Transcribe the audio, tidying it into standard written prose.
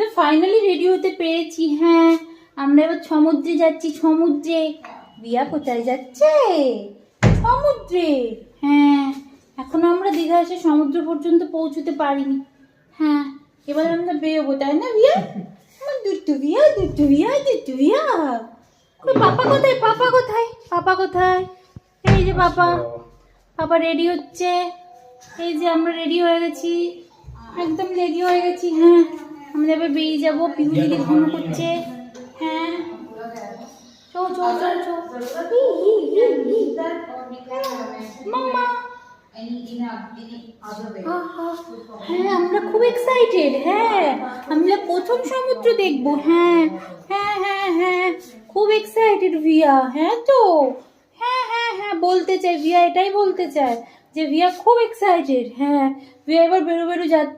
Finally ready হতে পেরেছি। হ্যাঁ, আমরা এবার সমুদ্রে যাচ্ছি। সমুদ্রে। বিয়া কোথায় যাচ্ছে? সমুদ্রে। হ্যাঁ, এখনো আমরা দীঘা এসে সমুদ্র পর্যন্ত পৌঁছতে পারিনি। হ্যাঁ, এবার আমরা বেরোবো, তাই না বিয়া? আমার দুট্টু বিয়া, দুট্টু বিয়া, দুট্টু বিয়া। পাপা কোথায়? পাপা কোথায়? পাপা কোথায়? এই যে পাপা। পাপা রেডি হচ্ছে। এই যে আমরা রেডি হয়ে গেছি, একদম রেডি হয়ে গেছি। হ্যাঁ, আমরা এবার বেরিয়ে যাবো। পিহু দিদি ঘুম করছে। হ্যাঁ, চো চো চো চো। মামা। হ্যাঁ, আমরা খুব এক্সাইটেড। হ্যাঁ, আমরা প্রথম সমুদ্র দেখবো। হ্যাঁ হ্যাঁ হ্যাঁ হ্যাঁ, খুব এক্সাইটেড ভিয়া। হ্যাঁ তো, হ্যাঁ হ্যাঁ হ্যাঁ, বলতে চাই ভিয়া, এটাই বলতে চায় যে ভিয়া খুব এক্সাইটেড। হ্যাঁ, ভিয়া এবার বেরো বেরো যাচ্ছে।